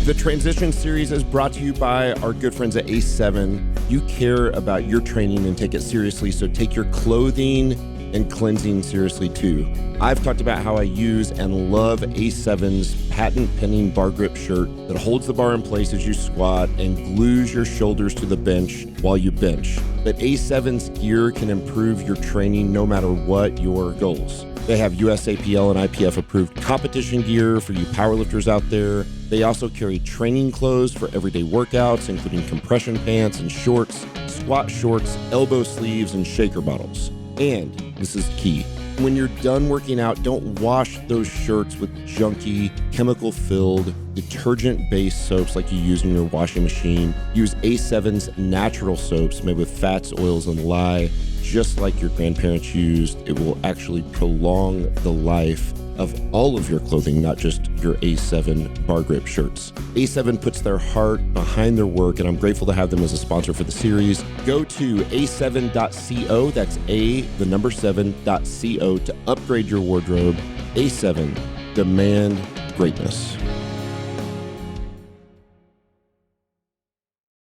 The Transition Series is brought to you by our good friends at A7. You care about your training and take it seriously, so take your clothing and cleansing seriously too. I've talked about how I use and love A7's patent-pending bar grip shirt that holds the bar in place as you squat and glues your shoulders to the bench while you bench. But A7's gear can improve your training no matter what your goals. They have USAPL and IPF approved competition gear for you powerlifters out there. They also carry training clothes for everyday workouts, including compression pants and shorts, squat shorts, elbow sleeves, and shaker bottles. And this is key. When you're done working out, don't wash those shirts with junky, chemical-filled, detergent-based soaps like you use in your washing machine. Use A7's natural soaps made with fats, oils, and lye, just like your grandparents used. It will actually prolong the life of all of your clothing, not just your A7 bar grip shirts. A7 puts their heart behind their work, and I'm grateful to have them as a sponsor for the series. Go to a7.co, that's A7.co to upgrade your wardrobe. A7, demand greatness.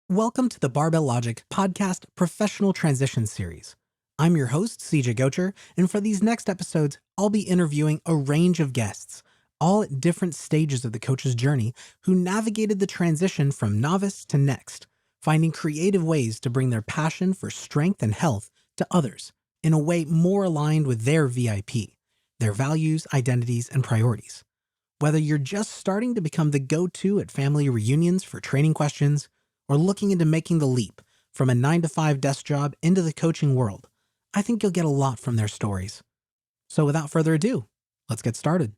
Welcome to the Barbell Logic podcast professional transition series. I'm your host, Gotcher, and for these next episodes, I'll be interviewing a range of guests, all at different stages of the coach's journey, who navigated the transition from novice to next, finding creative ways to bring their passion for strength and health to others in a way more aligned with their VIP, their values, identities, and priorities. Whether you're just starting to become the go-to at family reunions for training questions, or looking into making the leap from a 9-to-5 desk job into the coaching world, I think you'll get a lot from their stories. So without further ado, let's get started.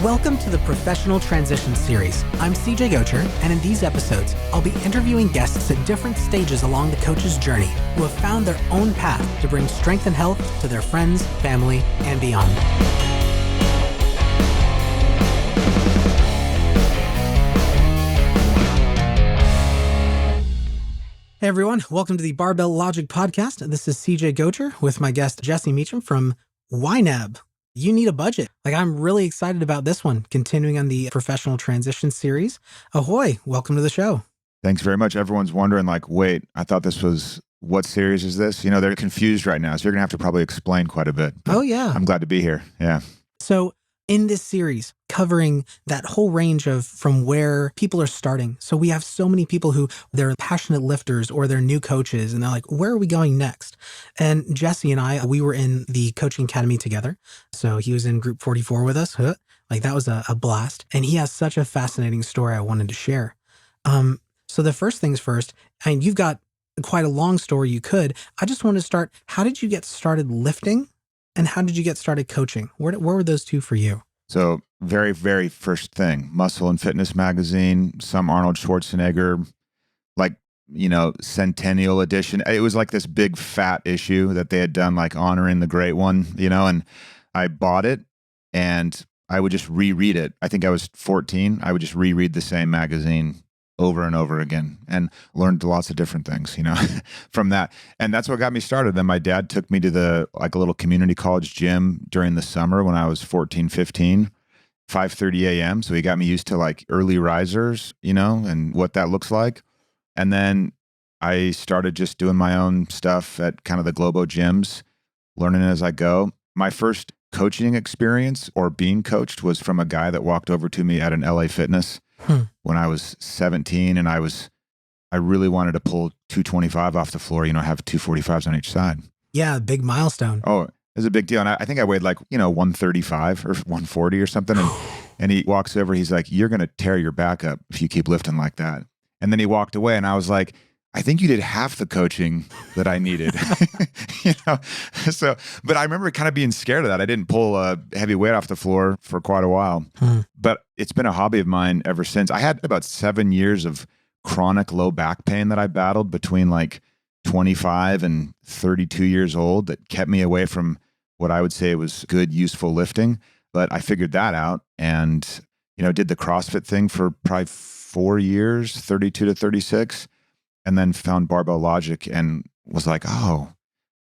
Welcome to the Professional Transition Series. I'm Gotcher, and in these episodes, I'll be interviewing guests at different stages along the coach's journey who have found their own path to bring strength and health to their friends, family, and beyond. Hey everyone, welcome to the Barbell Logic podcast. This is Gotcher with my guest Jesse Mecham from YNAB. You need a budget. I'm really excited about this one, continuing on the professional transition series. Ahoy, welcome to the show. Thanks very much. Everyone's wondering wait, I thought this was, what series is this? They're confused right now, so you're gonna have to probably explain quite a bit. Oh yeah. I'm glad to be here. Yeah. So in this series, covering that whole range of from where people are starting. So we have so many people who they're passionate lifters or they're new coaches and they're like, where are we going next? And Jesse and I, we were in the coaching academy together. So he was in group 44 with us. That was a blast. And he has such a fascinating story I wanted to share. So the first things first, and you've got quite a long story you could. I just want to start, how did you get started lifting? And how did you get started coaching? Where were those two for you? So very, very first thing, Muscle and Fitness magazine, some Arnold Scharzenegger, Centennial edition. It was like this big fat issue that they had done, honoring the great one, and I bought it and I would just reread it. I think I was 14. I would just reread the same magazine over and over again and learned lots of different things, from that. And that's what got me started. Then my dad took me to the, a little community college gym during the summer when I was 14, 15, 5:30 a.m. So he got me used to early risers, and what that looks like. And then I started just doing my own stuff at kind of the Globo gyms, learning as I go. My first coaching experience or being coached was from a guy that walked over to me at an LA Fitness when I was 17, and I really wanted to pull 225 off the floor, have 245s on each side. Yeah, big milestone. Oh, it was a big deal. And I think I weighed 135 or 140 or something. And he walks over, he's like, you're going to tear your back up if you keep lifting like that. And then he walked away and I was like, I think you did half the coaching that I needed. So, but I remember kind of being scared of that. I didn't pull a heavy weight off the floor for quite a while, but it's been a hobby of mine ever since. I had about 7 years of chronic low back pain that I battled between 25 and 32 years old that kept me away from what I would say was good, useful lifting. But I figured that out and, did the CrossFit thing for probably 4 years, 32 to 36. And then found Barbell Logic and was like, oh,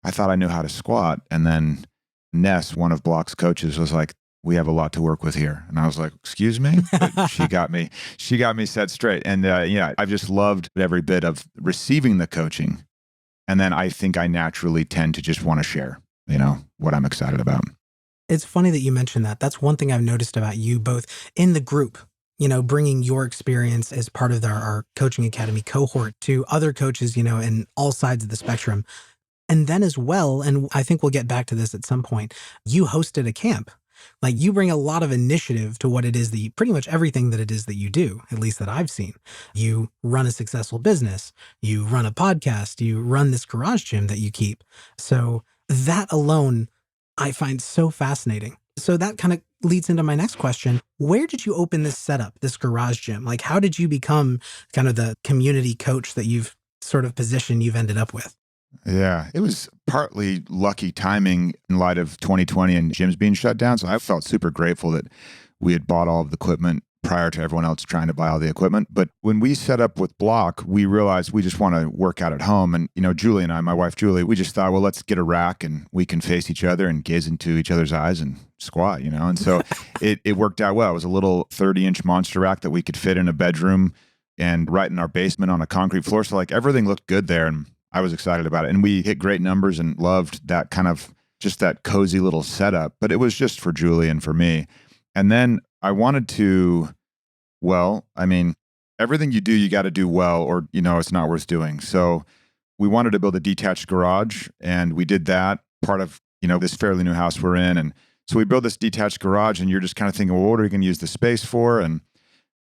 I thought I knew how to squat. And then Ness, one of Block's coaches, was like, we have a lot to work with here. And I was like, excuse me? But she got me set straight. And I've just loved every bit of receiving the coaching. And then I think I naturally tend to just want to share, what I'm excited about. It's funny that you mentioned that. That's one thing I've noticed about you both in the group, bringing your experience as part of our coaching academy cohort to other coaches, in all sides of the spectrum. And then as well, and I think we'll get back to this at some point, you hosted a camp. Like you bring a lot of initiative to what it is pretty much everything that it is that you do, at least that I've seen. You run a successful business, you run a podcast, you run this garage gym that you keep. So that alone, I find so fascinating. So that kind of leads into my next question. Where did you open this setup, this garage gym? Like how did you become kind of the community coach that you've sort of positioned you've ended up with? Yeah, it was partly lucky timing in light of 2020 and gyms being shut down. So I felt super grateful that we had bought all of the equipment prior to everyone else trying to buy all the equipment. But when we set up with Block, we realized we just want to work out at home. And, Julie and I, my wife, Julie, we just thought, well, let's get a rack and we can face each other and gaze into each other's eyes and squat, And so it worked out well. It was a little 30-inch monster rack that we could fit in a bedroom and right in our basement on a concrete floor. So like everything looked good there. And I was excited about it. And we hit great numbers and loved that kind of just that cozy little setup. But it was just for Julie and for me. And then I wanted to, everything you do, you got to do well or, it's not worth doing. So we wanted to build a detached garage and we did that part of, this fairly new house we're in. And so we built this detached garage and you're just kind of thinking, well, what are we going to use the space for? And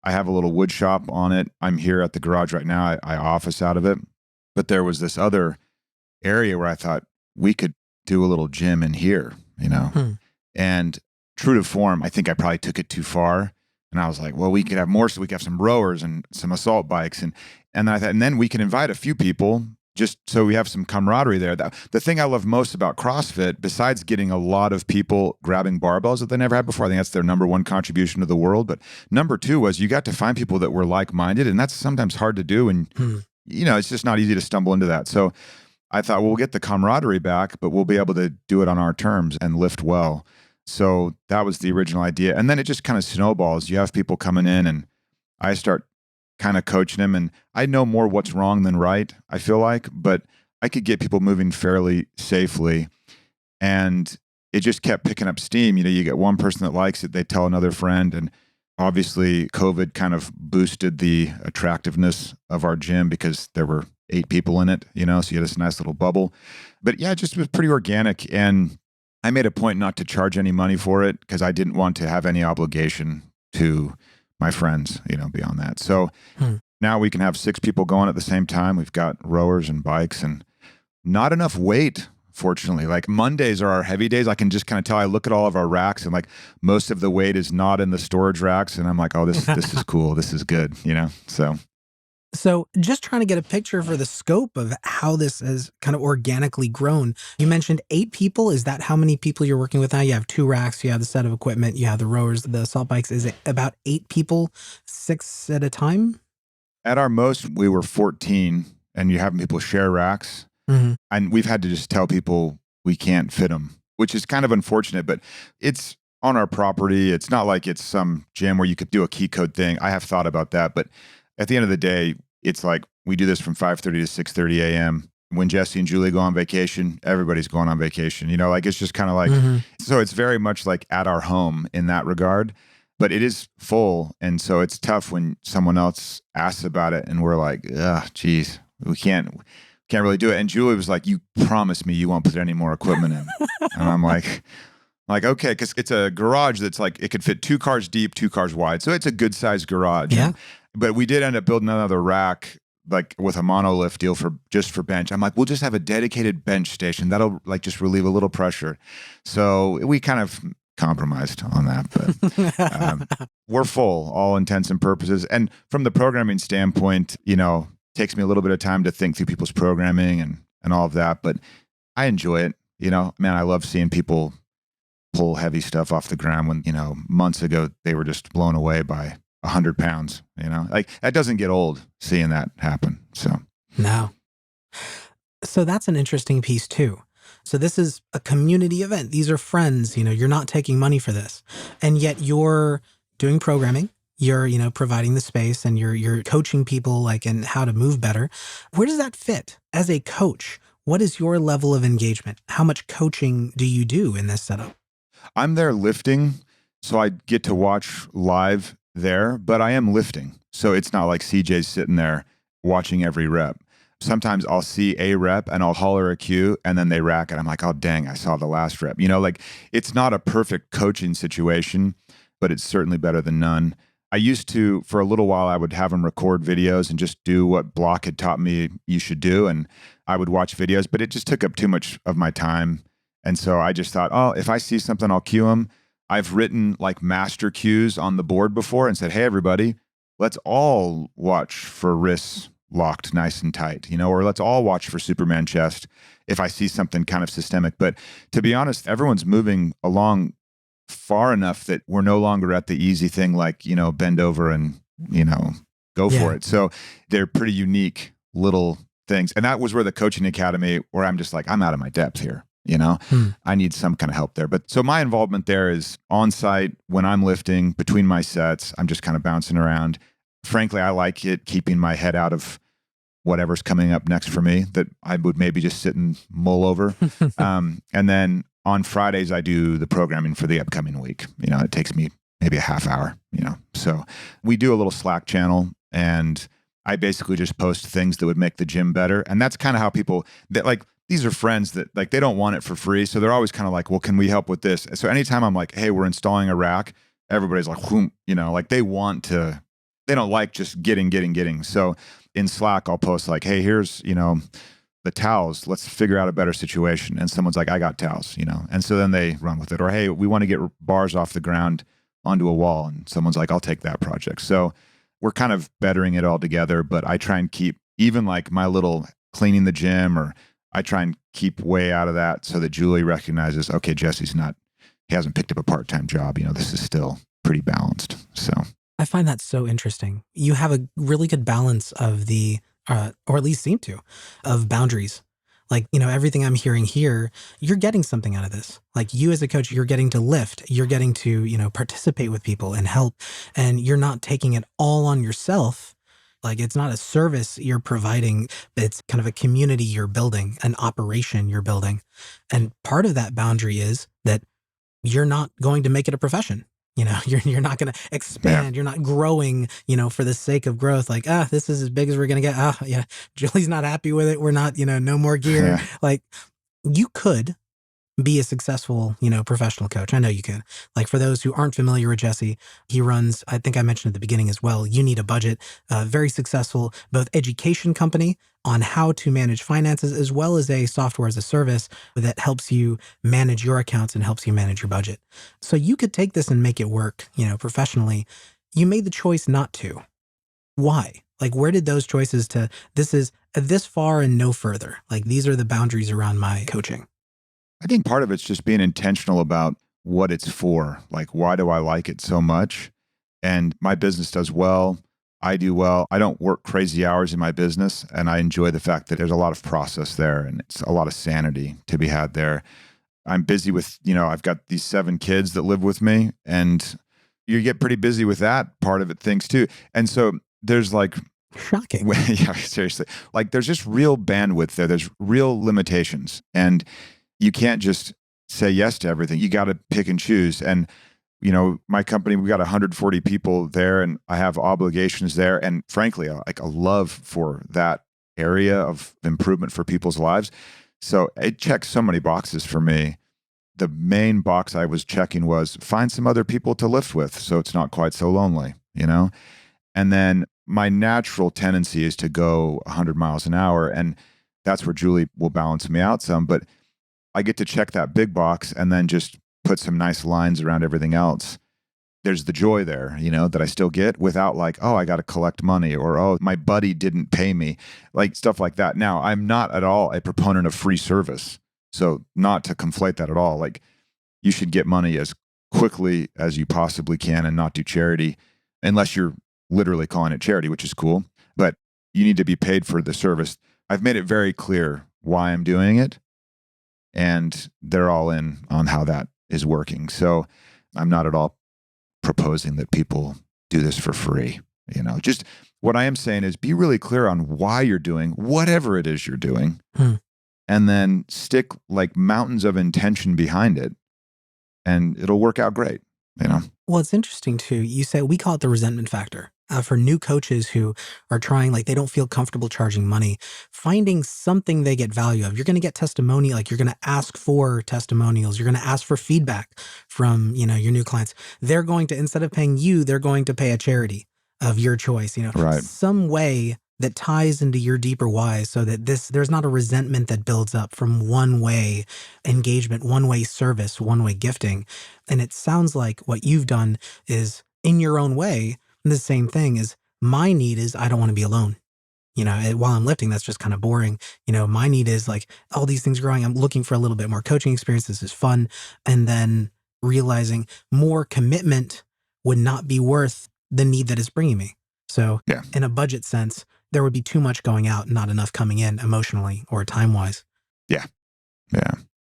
I have a little wood shop on it. I'm here at the garage right now. I office out of it. But there was this other area where I thought we could do a little gym in here, And true to form, I think I probably took it too far. And I was like, well, we could have more. So we could have some rowers and some assault bikes. And I thought, and then we can invite a few people just so we have some camaraderie there. The thing I love most about CrossFit, besides getting a lot of people grabbing barbells that they never had before, I think that's their number one contribution to the world. But number two was you got to find people that were like-minded. And that's sometimes hard to do. And it's just not easy to stumble into that. So I thought, well, we'll get the camaraderie back, but we'll be able to do it on our terms and lift well. So that was the original idea. And then it just kind of snowballs. You have people coming in and I start kind of coaching them. And I know more what's wrong than right, I feel like, but I could get people moving fairly safely. And it just kept picking up steam. You get one person that likes it, they tell another friend. And obviously, COVID kind of boosted the attractiveness of our gym because there were 8 people in it, so you had this nice little bubble. But yeah, it just was pretty organic. And I made a point not to charge any money for it because I didn't want to have any obligation to my friends, beyond that. So now we can have 6 people going at the same time. We've got rowers and bikes and not enough weight. Fortunately, like Mondays are our heavy days. I can just kind of tell. I look at all of our racks and like most of the weight is not in the storage racks. And I'm like, oh, this is cool. This is good, So just trying to get a picture for the scope of how this has kind of organically grown. You mentioned 8 people. Is that how many people you're working with now? You have 2 racks, you have the set of equipment, you have the rowers, the assault bikes. Is it about 8 people, 6 at a time? At our most, we were 14 and you have people share racks. Mm-hmm. And we've had to just tell people we can't fit them, which is kind of unfortunate, but it's on our property. It's not like it's some gym where you could do a key code thing. I have thought about that, but at the end of the day, it's like we do this from 5:30 to 6:30 a.m. When Jesse and Julie go on vacation, everybody's going on vacation. It's just kind of like, So it's very much like at our home in that regard, but it is full. And so it's tough when someone else asks about it and we're like, geez, we can't really do it. And Julie was like, you promise me you won't put any more equipment in. And I'm like, okay, because it's a garage that's like, it could fit 2 cars deep, 2 cars wide. So it's a good sized garage. Yeah. But we did end up building another rack, like with a monolift deal for bench. I'm like, we'll just have a dedicated bench station. That'll like just relieve a little pressure. So we kind of compromised on that, but we're full, all intents and purposes. And from the programming standpoint, takes me a little bit of time to think through people's programming and all of that, but I enjoy it. Man, I love seeing people pull heavy stuff off the ground when, months ago they were just blown away by 100 pounds, like that doesn't get old seeing that happen. So no. So that's an interesting piece too. So this is a community event. These are friends, you're not taking money for this. And yet you're doing programming. You're, providing the space, and you're coaching people like in how to move better. Where does that fit? As a coach, what is your level of engagement? How much coaching do you do in this setup? I'm there lifting, so I get to watch live there, but I am lifting. So it's not like CJ's sitting there watching every rep. Sometimes I'll see a rep and I'll holler a cue, and then they rack it. I'm like, oh, dang, I saw the last rep. Like it's not a perfect coaching situation, but it's certainly better than none. I used to, for a little while, I would have them record videos and just do what Block had taught me you should do. And I would watch videos, but it just took up too much of my time. And so I just thought, oh, if I see something, I'll cue them. I've written like master cues on the board before and said, hey, everybody, let's all watch for wrists locked nice and tight, or let's all watch for Superman chest if I see something kind of systemic. But to be honest, everyone's moving along far enough that we're no longer at the easy thing like, bend over and, go for it. So they're pretty unique little things. And that was where the coaching academy, where I'm just like, I'm out of my depth here. I need some kind of help there. But so my involvement there is on site when I'm lifting between my sets. I'm just kind of bouncing around. Frankly, I like it keeping my head out of whatever's coming up next for me that I would maybe just sit and mull over. And then on Fridays, I do the programming for the upcoming week. It takes me maybe a half hour, So we do a little Slack channel, and I basically just post things that would make the gym better. And that's kind of how people that like, these are friends that like, they don't want it for free. So they're always kind of like, well, can we help with this? So anytime I'm like, hey, we're installing a rack, everybody's like, whoom, like they don't like just getting. So in Slack, I'll post like, hey, here's, the towels, let's figure out a better situation. And someone's like, I got towels, and so then they run with it. Or, hey, we want to get bars off the ground onto a wall. And someone's like, I'll take that project. So we're kind of bettering it all together, but I try and keep even like my little cleaning the gym, or I try and keep way out of that so that Julie recognizes, okay, he hasn't picked up a part-time job. This is still pretty balanced. So I find that so interesting. You have a really good balance of the, or at least seem to, of boundaries. Like, everything I'm hearing here, you're getting something out of this. Like you as a coach, you're getting to lift, you're getting to, participate with people and help, and you're not taking it all on yourself. Like it's not a service you're providing. It's kind of a community you're building, an operation you're building. And part of that boundary is that you're not going to make it a profession. You're not going to expand. You're not growing, for the sake of growth. Like, this is as big as we're going to get. Julie's not happy with it. We're not, no more gear. Yeah. Like you could be a successful, professional coach. I know you can. Like for those who aren't familiar with Jesse, he runs, I think I mentioned at the beginning as well, You Need a Budget, a very successful both education company on how to manage finances, as well as a software as a service that helps you manage your accounts and helps you manage your budget. So you could take this and make it work, professionally. You made the choice not to. Why? Like, where did those choices to, this is this far and no further? Like, these are the boundaries around my coaching. I think part of it's just being intentional about what it's for. Like, why do I like it so much? And my business does well. I do well. I don't work crazy hours in my business. And I enjoy the fact that there's a lot of process there and it's a lot of sanity to be had there. I'm busy with, I've got these 7 kids that live with me, and you get pretty busy with that part of it, things too. And so there's like, shocking. Yeah, seriously. Like there's just real bandwidth there. There's real limitations. And you can't just say yes to everything. You got to pick and choose. And, my company, we got 140 people there, and I have obligations there. And frankly, like a love for that area of improvement for people's lives. So it checks so many boxes for me. The main box I was checking was find some other people to lift with so it's not quite so lonely, And then my natural tendency is to go 100 miles an hour. And that's where Julie will balance me out some. But I get to check that big box and then just put some nice lines around everything else. There's the joy there, that I still get without like, oh, I got to collect money, or, oh, my buddy didn't pay me, like stuff like that. Now, I'm not at all a proponent of free service. So not to conflate that at all. Like you should get money as quickly as you possibly can and not do charity unless you're literally calling it charity, which is cool. But you need to be paid for the service. I've made it very clear why I'm doing it. and they're all in on how that is working. So I'm not at all proposing that people do this for free. Just what I am saying is be really clear on why you're doing whatever it is you're doing, and then stick like mountains of intention behind it, and it'll work out great. Well, it's interesting too. You say we call it the resentment factor. For new coaches who are trying, like they don't feel comfortable charging money, finding something they get value of. You're going to get testimony, like you're going to ask for testimonials. You're going to ask for feedback from, your new clients. They're going to, instead of paying you, they're going to pay a charity of your choice, Right. some way that ties into your deeper why, so that there's not a resentment that builds up from one-way engagement, one-way service, one-way gifting. And it sounds like what you've done is, in your own way, the same thing is, my need is I don't want to be alone. While I'm lifting, that's just kind of boring. My need is like all these things growing. I'm looking for a little bit more coaching experience. This is fun. And then realizing more commitment would not be worth the need that it's bringing me. So Yeah. in a budget sense, there would be too much going out, not enough coming in emotionally or time-wise. Yeah.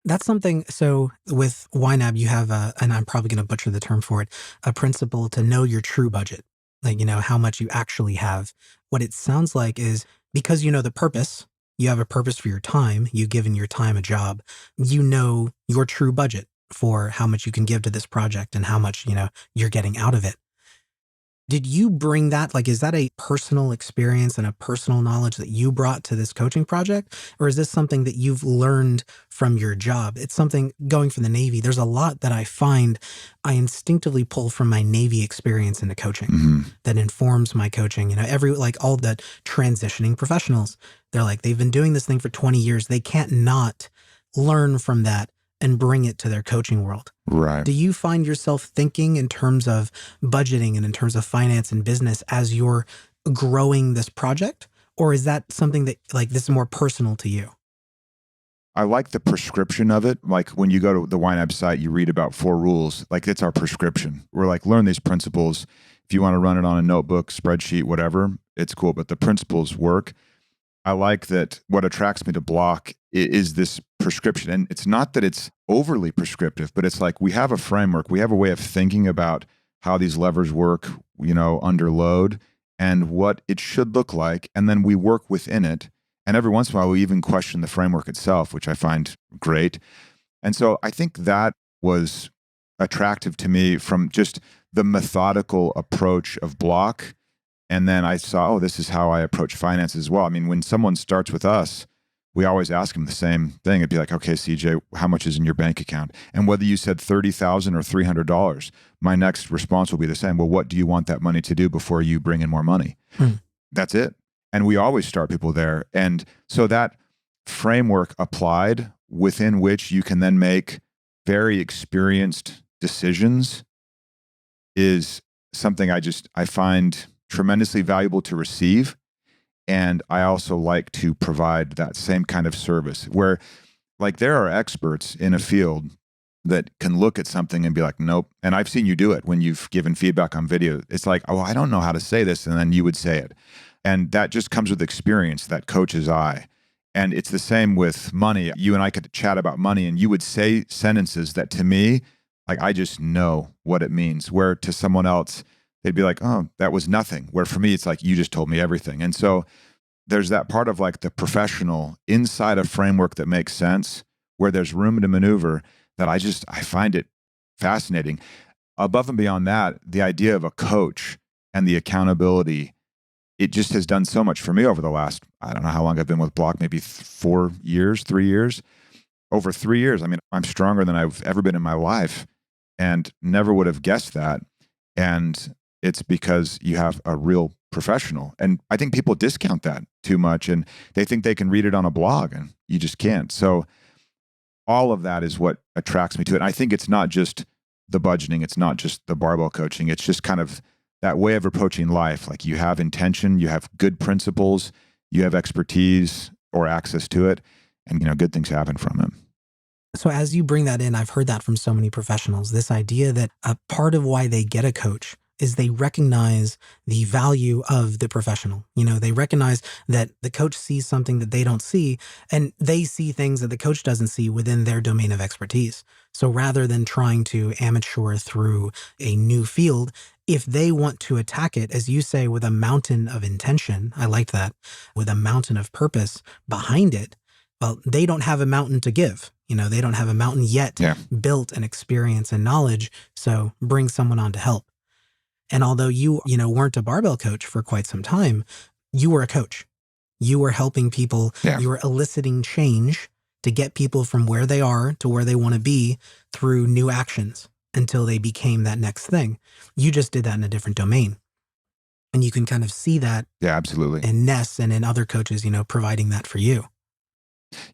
That's something. So with YNAB, you have and I'm probably going to butcher the term for it, a principle to know your true budget. Like, how much you actually have. What it sounds like is, because you know the purpose, you have a purpose for your time, you've given your time a job, you know your true budget for how much you can give to this project and how much, you're getting out of it. Did you bring that? Like, is that a personal experience and a personal knowledge that you brought to this coaching project? Or is this something that you've learned from your job? It's something, going from the Navy, there's a lot that I find I instinctively pull from my Navy experience into coaching that informs my coaching. All the transitioning professionals, they're like, they've been doing this thing for 20 years. They can't not learn from that and bring it to their coaching world. Right. Do you find yourself thinking in terms of budgeting and in terms of finance and business as you're growing this project? Or is that something that, like, this is more personal to you? I like the prescription of it. Like when you go to the YNAB site, you read about 4 rules. Like it's our prescription. We're like, learn these principles. If you want to run it on a notebook, spreadsheet, whatever, it's cool. But the principles work. I like that what attracts me to Block is this prescription. And it's not that it's overly prescriptive, but it's like we have a framework. We have a way of thinking about how these levers work, under load and what it should look like. And then we work within it. And every once in a while, we even question the framework itself, which I find great. And so I think that was attractive to me from just the methodical approach of Block. And then I saw, oh, this is how I approach finance as well. I mean, when someone starts with us, we always ask them the same thing. It'd be like, okay, CJ, how much is in your bank account? And whether you said $30,000 or $300, my next response will be the same. Well, what do you want that money to do before you bring in more money? That's it. And we always start people there. And so that framework applied within which you can then make very experienced decisions is something I find tremendously valuable to receive. And I also like to provide that same kind of service where, like, there are experts in a field that can look at something and be like, nope. And I've seen you do it when you've given feedback on video. It's like, oh, I don't know how to say this. And then you would say it. And that just comes with experience, that coach's eye. And it's the same with money. You and I could chat about money and you would say sentences that to me, like, I just know what it means. Where to someone else, they'd be like, oh, that was nothing. Where for me, it's like, you just told me everything. And so there's that part of like the professional inside a framework that makes sense, where there's room to maneuver, that I find it fascinating. Above and beyond that, the idea of a coach and the accountability, it just has done so much for me over the last, I don't know how long I've been with Block, maybe 4 years, 3 years. Over 3 years, I mean, I'm stronger than I've ever been in my life and never would have guessed that. And it's because you have a real professional. And I think people discount that too much and they think they can read it on a blog and you just can't. So all of that is what attracts me to it. And I think it's not just the budgeting. It's not just the barbell coaching. It's just kind of that way of approaching life. Like you have intention, you have good principles, you have expertise or access to it, and good things happen from it. So as you bring that in, I've heard that from so many professionals, this idea that a part of why they get a coach, is they recognize the value of the professional. They recognize that the coach sees something that they don't see, and they see things that the coach doesn't see within their domain of expertise. So rather than trying to amateur through a new field, if they want to attack it, as you say, with a mountain of intention, I like that, with a mountain of purpose behind it, well, they don't have a mountain to give. They don't have a mountain yet built and experience and knowledge. So bring someone on to help. And although you weren't a barbell coach for quite some time, you were a coach. You were helping people. Yeah. You were eliciting change to get people from where they are to where they want to be through new actions until they became that next thing. You just did that in a different domain. And you can kind of see that absolutely. in Ness and in other coaches, providing that for you.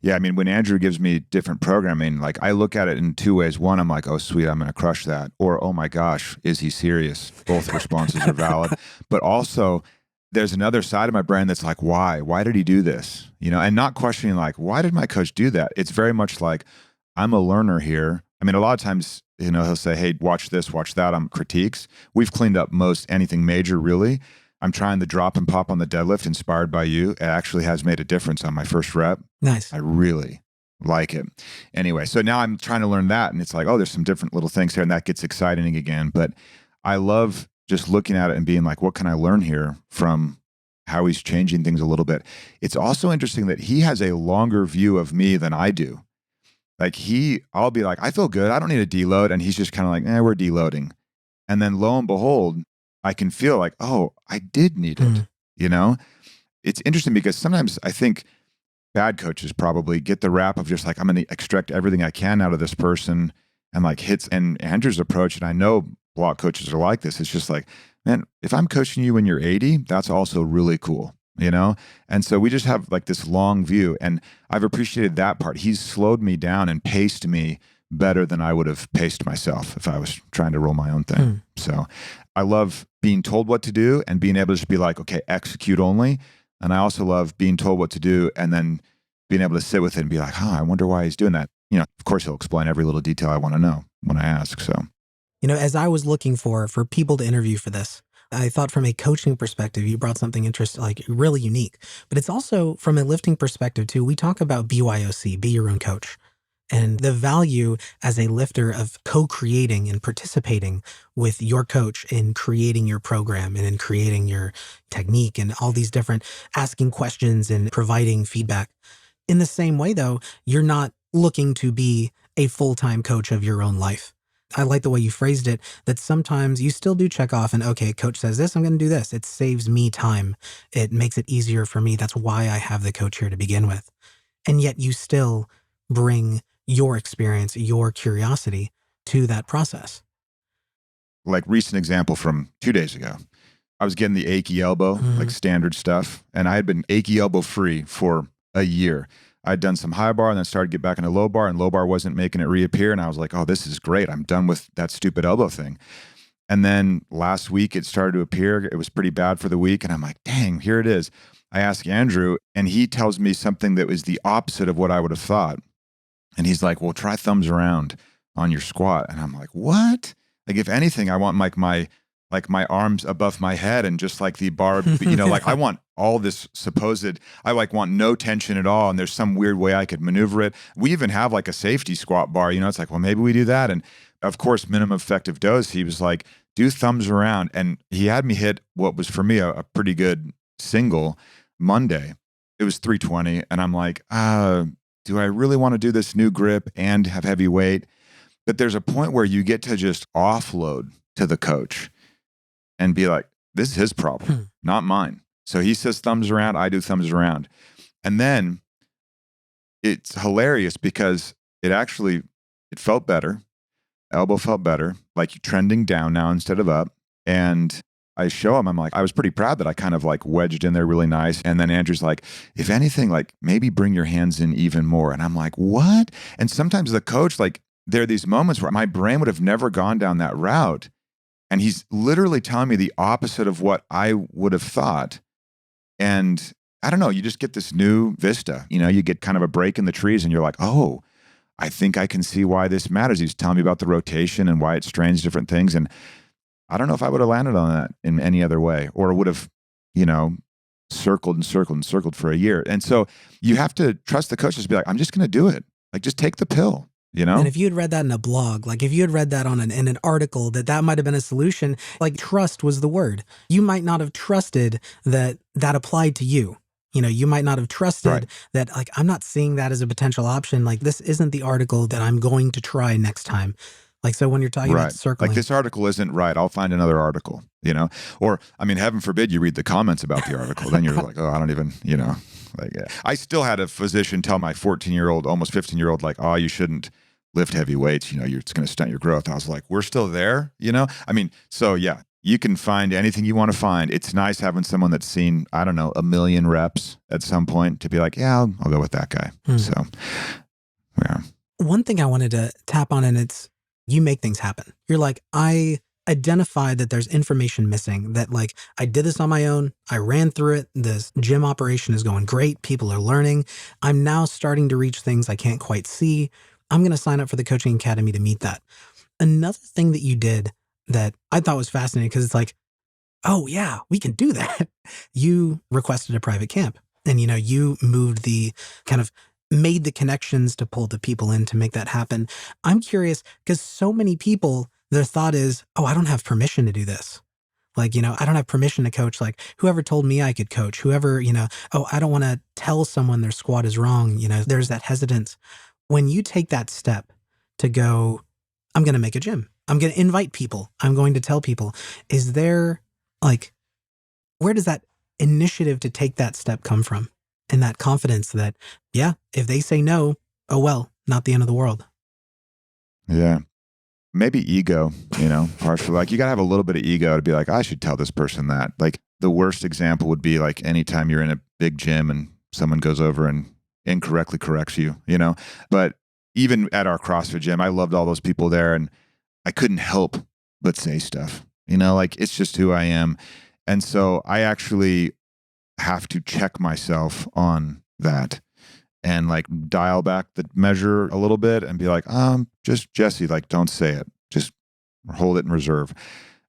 Yeah, I mean, when Andrew gives me different programming, like I look at it in two ways. One, I'm like, oh, sweet, I'm going to crush that. Or, oh my gosh, is he serious? Both responses are valid. But also, there's another side of my brain that's like, why? Why did he do this? And not questioning like, why did my coach do that? It's very much like, I'm a learner here. I mean, a lot of times, he'll say, hey, watch this, watch that on critiques. We've cleaned up most anything major, really. I'm trying the drop and pop on the deadlift inspired by you. It actually has made a difference on my first rep. Nice. I really like it. Anyway, so now I'm trying to learn that. And it's like, oh, there's some different little things here. And that gets exciting again. But I love just looking at it and being like, what can I learn here from how he's changing things a little bit? It's also interesting that he has a longer view of me than I do. Like I'll be like, I feel good. I don't need a deload. And he's just kind of like, we're deloading. And then lo and behold, I can feel like, oh, I did need it. It's interesting because sometimes I think bad coaches probably get the rap of just like, I'm going to extract everything I can out of this person and like hits. And Andrew's approach, and I know block coaches are like this. It's just like, man, if I'm coaching you when you're 80, that's also really cool, And so we just have like this long view, and I've appreciated that part. He's slowed me down and paced me better than I would have paced myself if I was trying to roll my own thing. So I love being told what to do and being able to just be like, okay, execute only. And I also love being told what to do and then being able to sit with it and be like, I wonder why he's doing that. Of course, he'll explain every little detail I want to know when I ask. So, as I was looking for people to interview for this, I thought from a coaching perspective, you brought something interesting, like really unique. But it's also from a lifting perspective too. We talk about BYOC, be your own coach. And the value as a lifter of co-creating and participating with your coach in creating your program and in creating your technique and all these different asking questions and providing feedback. In the same way, though, you're not looking to be a full-time coach of your own life. I like the way you phrased it, that sometimes you still do check off and, okay, coach says this, I'm going to do this. It saves me time. It makes it easier for me. That's why I have the coach here to begin with. And yet you still bring your experience, your curiosity to that process. Like recent example from 2 days ago, I was getting the achy elbow, like standard stuff. And I had been achy elbow free for a year. I'd done some high bar and then started to get back into low bar, and low bar wasn't making it reappear. And I was like, oh, this is great. I'm done with that stupid elbow thing. And then last week it started to appear. It was pretty bad for the week. And I'm like, dang, here it is. I asked Andrew, and he tells me something that was the opposite of what I would have thought. And he's like, well, try thumbs around on your squat. And I'm like, what? Like, if anything, I want my arms above my head and just like the bar, like I want all this I like want no tension at all. And there's some weird way I could maneuver it. We even have like a safety squat bar, it's like, well, maybe we do that. And of course, minimum effective dose, he was like, do thumbs around. And he had me hit what was for me a pretty good single Monday. It was 320. And I'm like, do I really want to do this new grip and have heavy weight? But there's a point where you get to just offload to the coach and be like, this is his problem, not mine. So he says thumbs around, I do thumbs around. And then it's hilarious because it felt better. Elbow felt better, like trending down now instead of up. And I show him, I'm like, I was pretty proud that I kind of like wedged in there really nice. And then Andrew's like, if anything, like maybe bring your hands in even more. And I'm like, what? And sometimes the coach, like there are these moments where my brain would have never gone down that route. And he's literally telling me the opposite of what I would have thought. And I don't know, you just get this new vista, you get kind of a break in the trees and you're like, oh, I think I can see why this matters. He's telling me about the rotation and why it strains different things. And I don't know if I would have landed on that in any other way, or would have, circled and circled and circled for a year. And so you have to trust the coaches to be like, I'm just going to do it. Like, just take the pill, And if you had read that in a blog, like if you had read that in an article, that might have been a solution, like trust was the word. You might not have trusted that applied to you. You might not have trusted that, like, I'm not seeing that as a potential option. Like, this isn't the article that I'm going to try next time. Like, so when you're talking about circling. Like, this article isn't right. I'll find another article, Or, I mean, heaven forbid you read the comments about the article. Then you're like, oh, I don't even, Like, I still had a physician tell my 14-year-old, almost 15-year-old, like, oh, you shouldn't lift heavy weights. It's going to stunt your growth. I was like, we're still there, I mean, so yeah, you can find anything you want to find. It's nice having someone that's seen, I don't know, 1 million reps at some point to be like, yeah, I'll go with that guy. So, yeah. One thing I wanted to tap on, and it's, you make things happen. You're like, I identified that there's information missing, that like I did this on my own. I ran through it. This gym operation is going great. People are learning. I'm now starting to reach things I can't quite see. I'm going to sign up for the coaching academy to meet that. Another thing that you did that I thought was fascinating, because it's like, oh yeah, we can do that. You requested a private camp, and you moved the kind of made the connections to pull the people in to make that happen. I'm curious, because so many people, their thought is, oh, I don't have permission to do this. Like, I don't have permission to coach. Like, whoever told me I could coach, whoever, oh, I don't want to tell someone their squat is wrong. There's that hesitance. When you take that step to go, I'm going to make a gym. I'm going to invite people. I'm going to tell people. Is there, like, where does that initiative to take that step come from? And that confidence that, yeah, if they say no, oh well, not the end of the world. Yeah. Maybe ego, partially. Like, you got to have a little bit of ego to be like, I should tell this person that. Like, the worst example would be like anytime you're in a big gym and someone goes over and incorrectly corrects you, But even at our CrossFit gym, I loved all those people there, and I couldn't help but say stuff, like, it's just who I am. And so I actually have to check myself on that and like dial back the measure a little bit and be like, just Jesse, like, don't say it. Just hold it in reserve.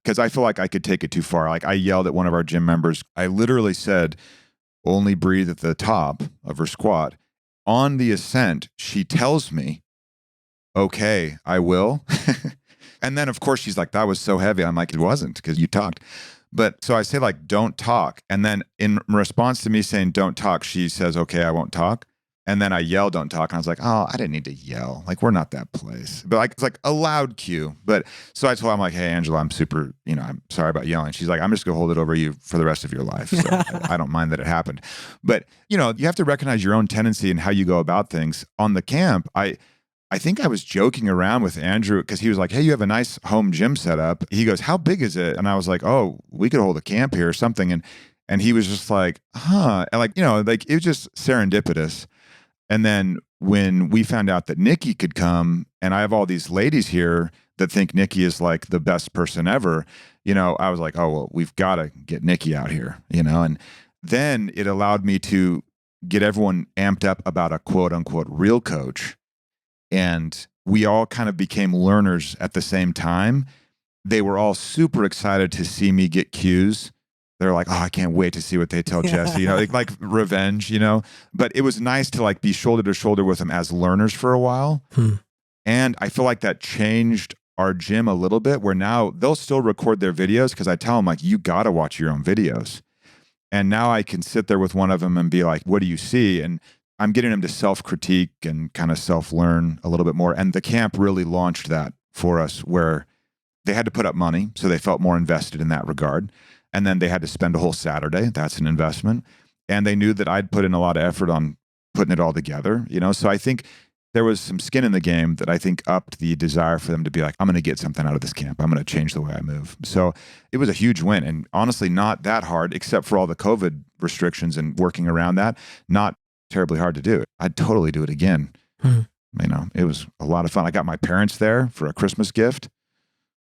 Because I feel like I could take it too far. Like, I yelled at one of our gym members. I literally said, only breathe at the top of her squat. On the ascent, she tells me, okay, I will. And then, of course, she's like, that was so heavy. I'm like, it wasn't, because you talked. But so I say, like, don't talk. And then in response to me saying, don't talk, she says, okay, I won't talk. And then I yell, don't talk. And I was like, oh, I didn't need to yell. Like, we're not that place. But like, it's like a loud cue. But so I told her, I'm like, hey, Angela, I'm super, I'm sorry about yelling. She's like, I'm just going to hold it over you for the rest of your life. So I don't mind that it happened. But, you have to recognize your own tendency and how you go about things. On the camp, I think I was joking around with Andrew, because he was like, hey, you have a nice home gym set up. He goes, how big is it? And I was like, oh, we could hold a camp here or something. And he was just like, huh. And like, like, it was just serendipitous. And then when we found out that Nikki could come, and I have all these ladies here that think Nikki is like the best person ever, I was like, oh, well, we've got to get Nikki out here, and then it allowed me to get everyone amped up about a quote unquote real coach. And we all kind of became learners at the same time. They were all super excited to see me get cues. They're like, oh, I can't wait to see what they tell Jesse, like revenge, But it was nice to like be shoulder to shoulder with them as learners for a while. And I feel like that changed our gym a little bit, where now they'll still record their videos, because I tell them, like, you got to watch your own videos. And now I can sit there with one of them and be like, what do you see? And I'm getting them to self-critique and kind of self-learn a little bit more. And the camp really launched that for us, where they had to put up money, so they felt more invested in that regard. And then they had to spend a whole Saturday. That's an investment. And they knew that I'd put in a lot of effort on putting it all together, So I think there was some skin in the game that I think upped the desire for them to be like, I'm going to get something out of this camp. I'm going to change the way I move. So it was a huge win, and honestly, not that hard, except for all the COVID restrictions and working around that. Not terribly hard to do. I'd totally do it again. It was a lot of fun. I got my parents there for a Christmas gift,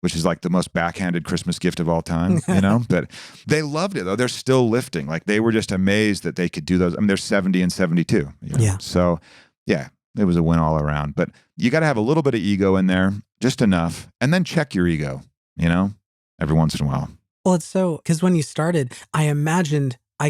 which is like the most backhanded Christmas gift of all time, but they loved it though. They're still lifting. Like, they were just amazed that they could do those. I mean, they're 70 and 72. Yeah. So yeah, it was a win all around, but you got to have a little bit of ego in there, just enough, and then check your ego, every once in a while. Well, it's so, because when you started, I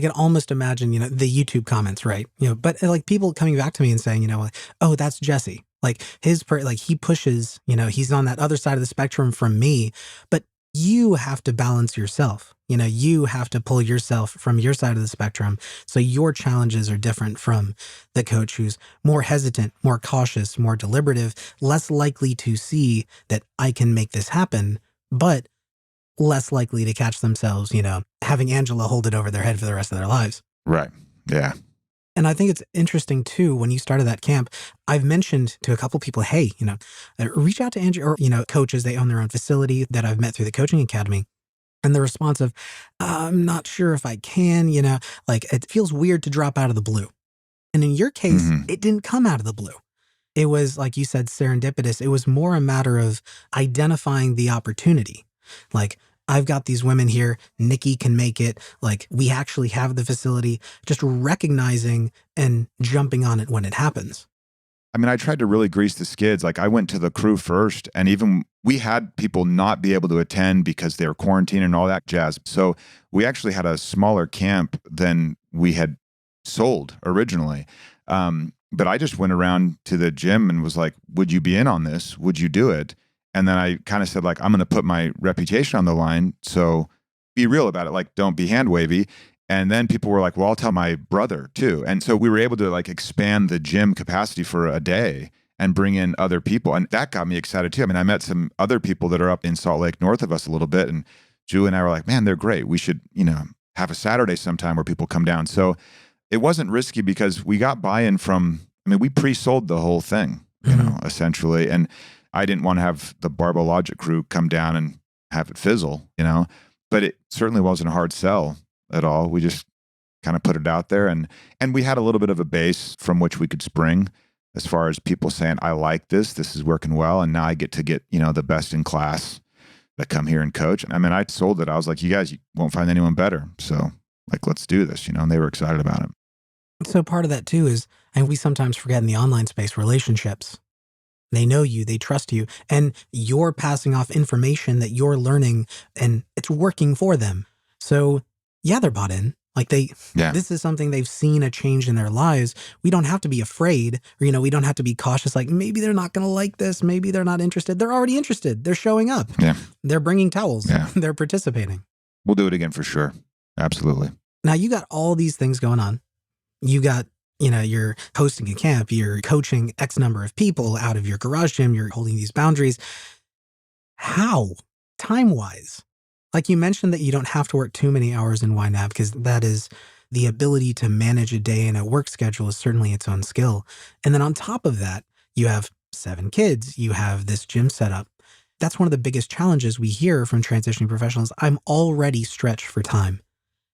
could almost imagine, the YouTube comments, right? But like people coming back to me and saying, like, oh, that's Jesse. Like like he pushes, he's on that other side of the spectrum from me, but you have to balance yourself. You have to pull yourself from your side of the spectrum. So your challenges are different from the coach who's more hesitant, more cautious, more deliberative, less likely to see that I can make this happen, but less likely to catch themselves, having Angela hold it over their head for the rest of their lives. Right. Yeah. And I think it's interesting too, when you started that camp, I've mentioned to a couple people, hey, reach out to Andrew or, coaches, they own their own facility that I've met through the coaching academy. And the response of, I'm not sure if I can, like it feels weird to drop out of the blue. And in your case, it didn't come out of the blue. It was, like you said, serendipitous. It was more a matter of identifying the opportunity. Like, I've got these women here. Nikki can make it. Like, we actually have the facility. Just recognizing and jumping on it when it happens. I mean, I tried to really grease the skids. Like, I went to the crew first, and even we had people not be able to attend because they were quarantined and all that jazz. So we actually had a smaller camp than we had sold originally. But I just went around to the gym and was like, would you be in on this? Would you do it? And then I kind of said, like, I'm going to put my reputation on the line. So be real about it. Like, don't be hand wavy. And then people were like, well, I'll tell my brother too. And so we were able to like expand the gym capacity for a day and bring in other people. And that got me excited too. I mean, I met some other people that are up in Salt Lake north of us a little bit. And Julie and I were like, man, they're great. We should, have a Saturday sometime where people come down. So it wasn't risky because we got buy-in from, we pre-sold the whole thing, essentially. And I didn't want to have the Barbell Logic crew come down and have it fizzle, but it certainly wasn't a hard sell at all. We just kind of put it out there, and we had a little bit of a base from which we could spring as far as people saying, I like this is working well. And now I get to get, the best in class that come here and coach. I sold it. I was like, you guys, you won't find anyone better. So like, let's do this, and they were excited about it. So part of that too is, and we sometimes forget in the online space, relationships. They know you, they trust you, and you're passing off information that you're learning and it's working for them. So yeah, they're bought in. Like this is something they've seen a change in their lives. We don't have to be afraid or, we don't have to be cautious. Like maybe they're not going to like this. Maybe they're not interested. They're already interested. They're showing up. Yeah. They're bringing towels. Yeah. They're participating. We'll do it again for sure. Absolutely. Now you got all these things going on. You got, you're hosting a camp, you're coaching X number of people out of your garage gym, you're holding these boundaries. How? Time-wise? Like you mentioned that you don't have to work too many hours in YNAB because that is the ability to manage a day and a work schedule is certainly its own skill. And then on top of that, you have 7 kids, you have this gym set up. That's one of the biggest challenges we hear from transitioning professionals. I'm already stretched for time.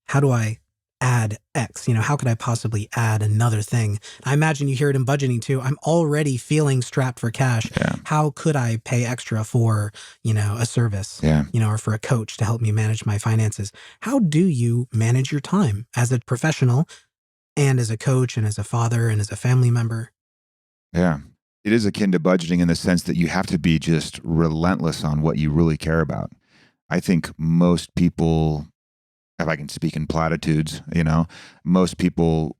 How do I add X? How could I possibly add another thing? I imagine you hear it in budgeting too. I'm already feeling strapped for cash. Yeah. How could I pay extra for, a service, or for a coach to help me manage my finances? How do you manage your time as a professional and as a coach and as a father and as a family member? Yeah. It is akin to budgeting in the sense that you have to be just relentless on what you really care about. I think most people, if I can speak in platitudes, most people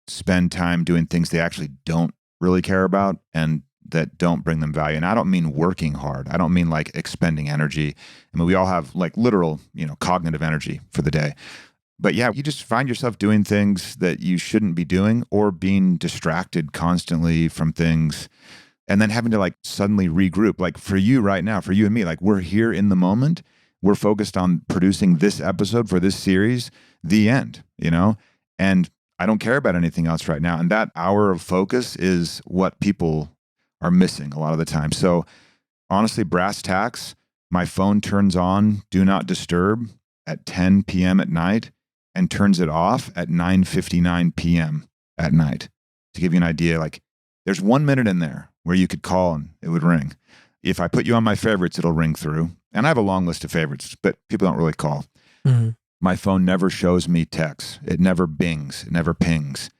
spend time doing things they actually don't really care about and that don't bring them value. And I don't mean working hard. I don't mean like expending energy. We all have like literal, cognitive energy for the day. But yeah, you just find yourself doing things that you shouldn't be doing or being distracted constantly from things and then having to like suddenly regroup. Like for you right now, for you and me, like we're here in the moment. We're focused on producing this episode for this series, the end, and I don't care about anything else right now. And that hour of focus is what people are missing a lot of the time. So honestly, brass tacks, my phone turns on do not disturb at 10 p.m. at night and turns it off at 9:59 p.m. at night. To give you an idea, like there's 1 minute in there where you could call and it would ring. If I put you on my favorites, it'll ring through. And I have a long list of favorites, but people don't really call. Mm-hmm. My phone never shows me texts. It never bings. It never pings.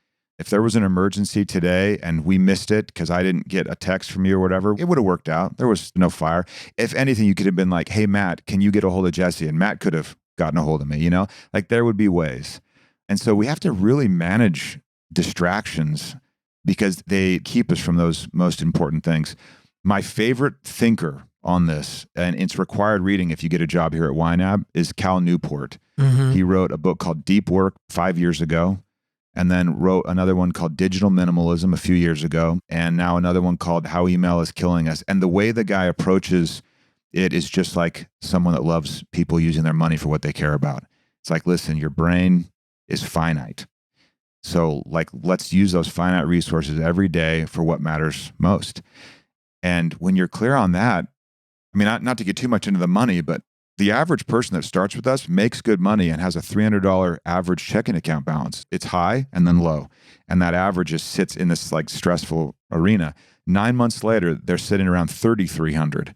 If there was an emergency today and we missed it because I didn't get a text from you or whatever, it would have worked out. There was no fire. If anything, you could have been like, hey, Matt, can you get a hold of Jesse? And Matt could have gotten a hold of me, you know? Like there would be ways. And so we have to really manage distractions because they keep us from those most important things. My favorite thinker on this, and it's required reading if you get a job here at YNAB, is Cal Newport. Mm-hmm. He wrote a book called Deep Work 5 years ago, and then wrote another one called Digital Minimalism a few years ago, and now another one called How Email is Killing Us. And the way the guy approaches it is just like someone that loves people using their money for what they care about. It's like, listen, your brain is finite. So like, let's use those finite resources every day for what matters most. And when you're clear on that, I mean, not to get too much into the money, but the average person that starts with us makes good money and has a $300 average checking account balance. It's high and then low. And that average just sits in this like stressful arena. 9 months later, they're sitting around 3,300.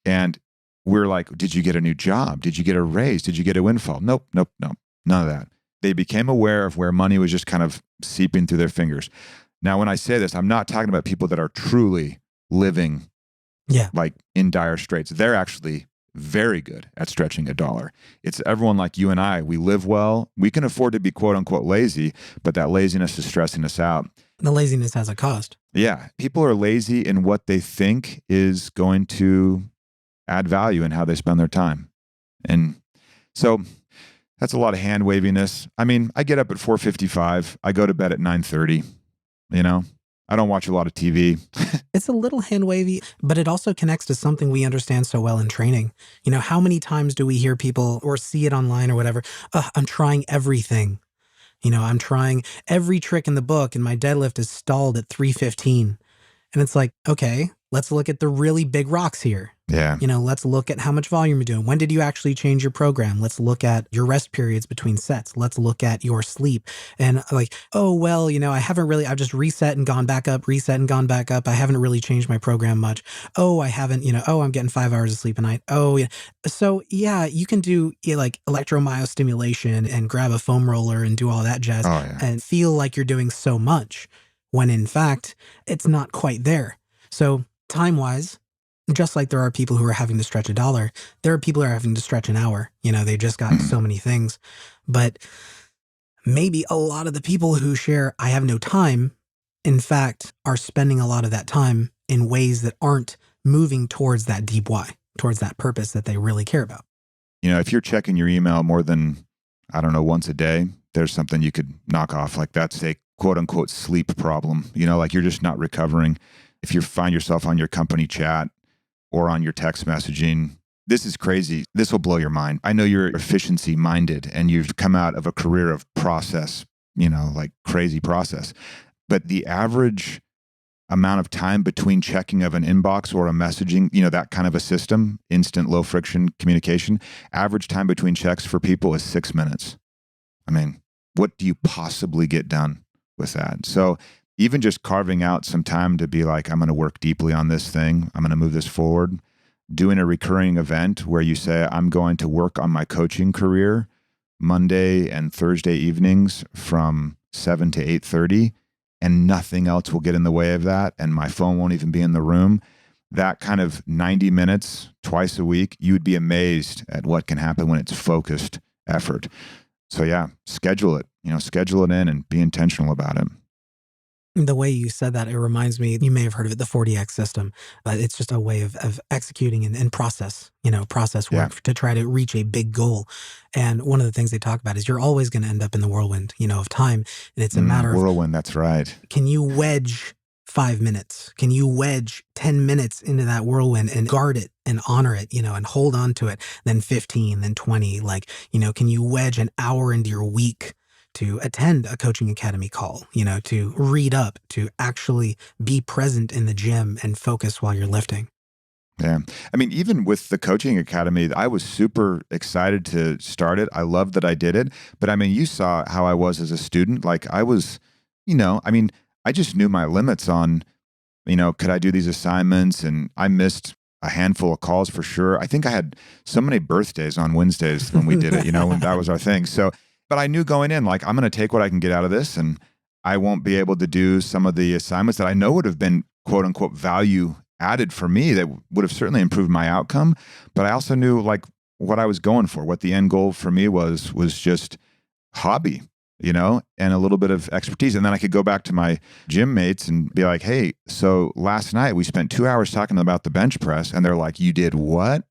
And we're like, did you get a new job? Did you get a raise? Did you get a windfall? Nope. None of that. They became aware of where money was just kind of seeping through their fingers. Now, when I say this, I'm not talking about people that are truly living like in dire straits. They're actually very good at stretching a dollar. It's everyone like you and I. We live well. We can afford to be quote unquote lazy, but that laziness is stressing us out. The laziness has a cost. Yeah. People are lazy in what they think is going to add value in how they spend their time. And so that's a lot of hand waviness. I mean, I get up at 4:55. I go to bed at 9:30, you know? I don't watch a lot of TV. It's a little hand wavy, but it also connects to something we understand so well in training. You know, how many times do we hear people or see it online or whatever? I'm trying everything. You know, I'm trying every trick in the book and my deadlift is stalled at 315. And it's like, okay, let's look at the really big rocks here. Yeah. You know, let's look at how much volume you're doing. When did you actually change your program? Let's look at your rest periods between sets. Let's look at your sleep. And like, oh, well, you know, I've just reset and gone back up, reset and gone back up. I haven't really changed my program much. Oh, I haven't, you know, I'm getting 5 hours of sleep a night. Oh, yeah. So yeah, you can do like electromyostimulation and grab a foam roller and do all that jazz and feel like you're doing so much when in fact, it's not quite there. So time-wise, just like there are people who are having to stretch $1, there are people who are having to stretch an hour. You know, they just got so many things. But maybe a lot of the people who share, I have no time, in fact, are spending a lot of that time in ways that aren't moving towards that deep why, towards that purpose that they really care about. You know, if you're checking your email more than, I don't know, once a day, there's something you could knock off. Like that's a quote unquote sleep problem. You know, like you're just not recovering. If you find yourself on your company chat or on your text messaging, this is crazy. This will blow your mind. I know you're efficiency minded and you've come out of a career of process, you know, like crazy process. But the average amount of time between checking of an inbox or a messaging, you know, that kind of a system, instant low friction communication, average time between checks for people is 6 minutes. I mean, what do you possibly get done with that? So even just carving out some time to be like, I'm going to work deeply on this thing. I'm going to move this forward. Doing a recurring event where you say, I'm going to work on my coaching career Monday and Thursday evenings from 7 to 8:30, and nothing else will get in the way of that. And my phone won't even be in the room. That kind of 90 minutes twice a week, you would be amazed at what can happen when it's focused effort. So yeah, schedule it, schedule it in and be intentional about it. The way you said that, it reminds me, you may have heard of it, the 40X system, but it's just a way of executing and process work to try to reach a big goal. And one of the things they talk about is you're always going to end up in the whirlwind, of time. And it's a matter of whirlwind. That's right. Can you wedge 5 minutes? Can you wedge 10 minutes into that whirlwind and guard it and honor it, and hold on to it? Then 15, then 20, can you wedge an hour into your week to attend a coaching academy call, to read up, to actually be present in the gym and focus while you're lifting? Yeah. I mean, even with the coaching academy, I was super excited to start it. I loved that I did it. But I mean, you saw how I was as a student. Like I was, I just knew my limits on, could I do these assignments? And I missed a handful of calls for sure. I think I had so many birthdays on Wednesdays when we did it, when that was our thing. So, but I knew going in, like, I'm going to take what I can get out of this. And I won't be able to do some of the assignments that I know would have been quote unquote value added for me that would have certainly improved my outcome. But I also knew like what I was going for, what the end goal for me was just hobby, and a little bit of expertise. And then I could go back to my gym mates and be like, hey, so last night we spent 2 hours talking about the bench press. And they're like, you did what?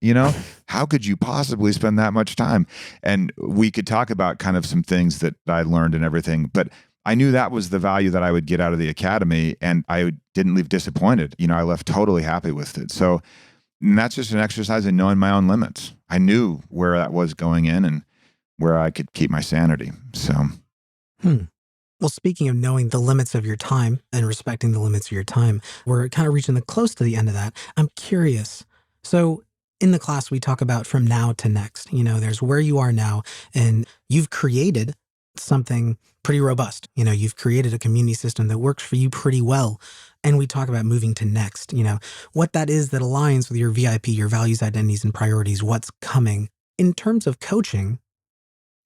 How could you possibly spend that much time? And we could talk about kind of some things that I learned and everything. But I knew that was the value that I would get out of the academy. And I didn't leave disappointed. I left totally happy with it. So that's just an exercise in knowing my own limits. I knew where that was going in and where I could keep my sanity. So. Well, speaking of knowing the limits of your time and respecting the limits of your time, we're kind of reaching close to the end of that. I'm curious. So in the class, we talk about from now to next. There's where you are now, and you've created something pretty robust. You've created a community system that works for you pretty well. And we talk about moving to next, what that is that aligns with your VIP, your values, identities, and priorities, what's coming. In terms of coaching,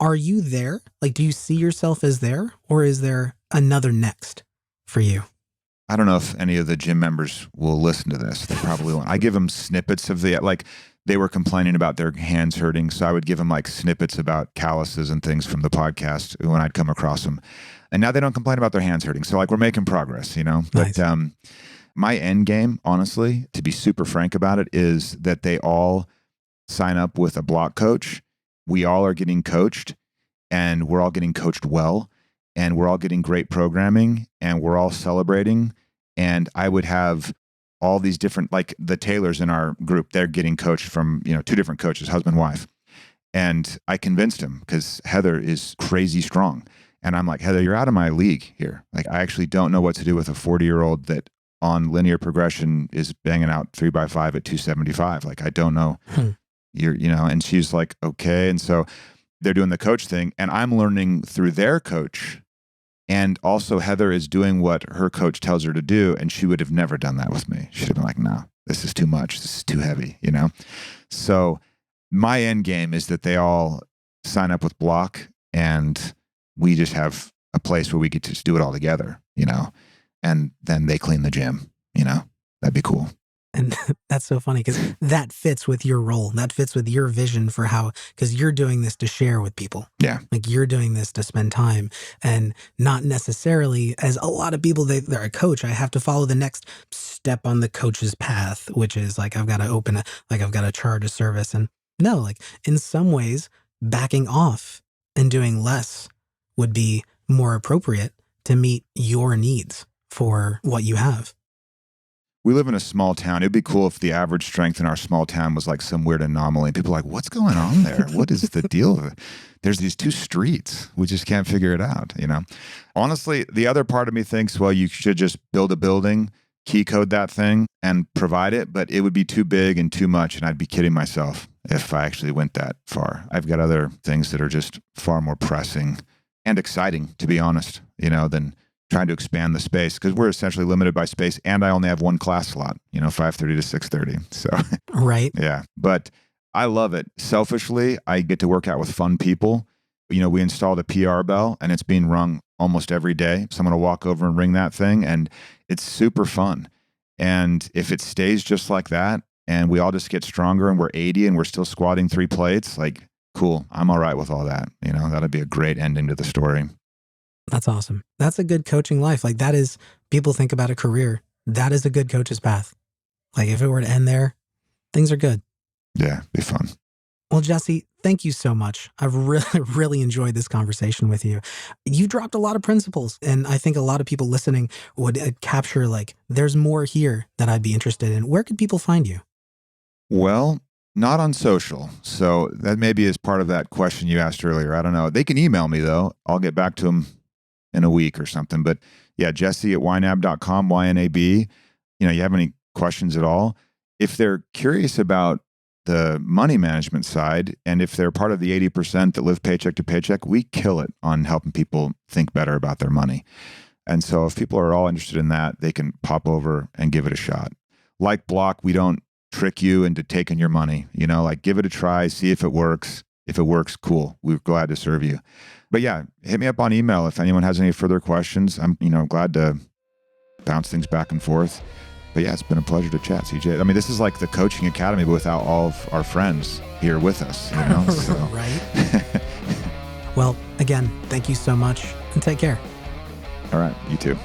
are you there? Like, do you see yourself as there, or is there another next for you? I don't know if any of the gym members will listen to this. They probably won't. I give them snippets of they were complaining about their hands hurting. So I would give them like snippets about calluses and things from the podcast when I'd come across them. And now they don't complain about their hands hurting. So like we're making progress, Nice. But my end game, honestly, to be super frank about it, is that they all sign up with a block coach. We all are getting coached, and we're all getting coached well, and we're all getting great programming, and we're all celebrating. And I would have all these different, like the Taylors in our group, they're getting coached from, 2 different coaches, husband, wife. And I convinced him because Heather is crazy strong. And I'm like, Heather, you're out of my league here. Like, I actually don't know what to do with a 40-year-old that on linear progression is banging out 3x5 at 275. Like, I don't know. And she's like, okay. And so they're doing the coach thing, and I'm learning through their coach. And also Heather is doing what her coach tells her to do. And she would have never done that with me. She'd have been like, no, this is too much. This is too heavy, So my end game is that they all sign up with block, and we just have a place where we get to just do it all together, and then they clean the gym, that'd be cool. And that's so funny because that fits with your role. That fits with your vision for how, because you're doing this to share with people. Yeah. Like you're doing this to spend time, and not necessarily as a lot of people, they're a coach. I have to follow the next step on the coach's path, which is like, I've got to I've got to charge a service. And no, like in some ways, backing off and doing less would be more appropriate to meet your needs for what you have. We live in a small town. It'd be cool if the average strength in our small town was like some weird anomaly. And people are like, what's going on there? What is the deal? There's these 2 streets. We just can't figure it out, Honestly, the other part of me thinks, well, you should just build a building, key code that thing, and provide it. But it would be too big and too much. And I'd be kidding myself if I actually went that far. I've got other things that are just far more pressing and exciting, to be honest, than trying to expand the space, because we're essentially limited by space, and I only have 1 class slot, 5:30 to 6:30. So, right. Yeah. But I love it. Selfishly, I get to work out with fun people. We installed a PR bell, and it's being rung almost every day. Someone will walk over and ring that thing, and it's super fun. And if it stays just like that, and we all just get stronger, and we're 80 and we're still squatting 3 plates, like, cool. I'm all right with all that. That'd be a great ending to the story. That's awesome. That's a good coaching life. Like that is, people think about a career. That is a good coach's path. Like if it were to end there, things are good. Yeah, be fun. Well, Jesse, thank you so much. I've really, really enjoyed this conversation with you. You dropped a lot of principles, and I think a lot of people listening would capture like, there's more here that I'd be interested in. Where could people find you? Well, not on social. So that maybe is part of that question you asked earlier. I don't know. They can email me though. I'll get back to them in a week or something. But yeah, Jesse at YNAB.com, YNAB. You have any questions at all? If they're curious about the money management side, and if they're part of the 80% that live paycheck to paycheck, we kill it on helping people think better about their money. And so if people are all interested in that, they can pop over and give it a shot. Like Block, we don't trick you into taking your money, like give it a try, see if it works. If it works, cool. We're glad to serve you. But yeah, hit me up on email if anyone has any further questions. I'm, glad to bounce things back and forth. But yeah, it's been a pleasure to chat, CJ. I mean, this is like the coaching academy, but without all of our friends here with us, So. Right. Well, again, thank you so much and take care. All right. You too.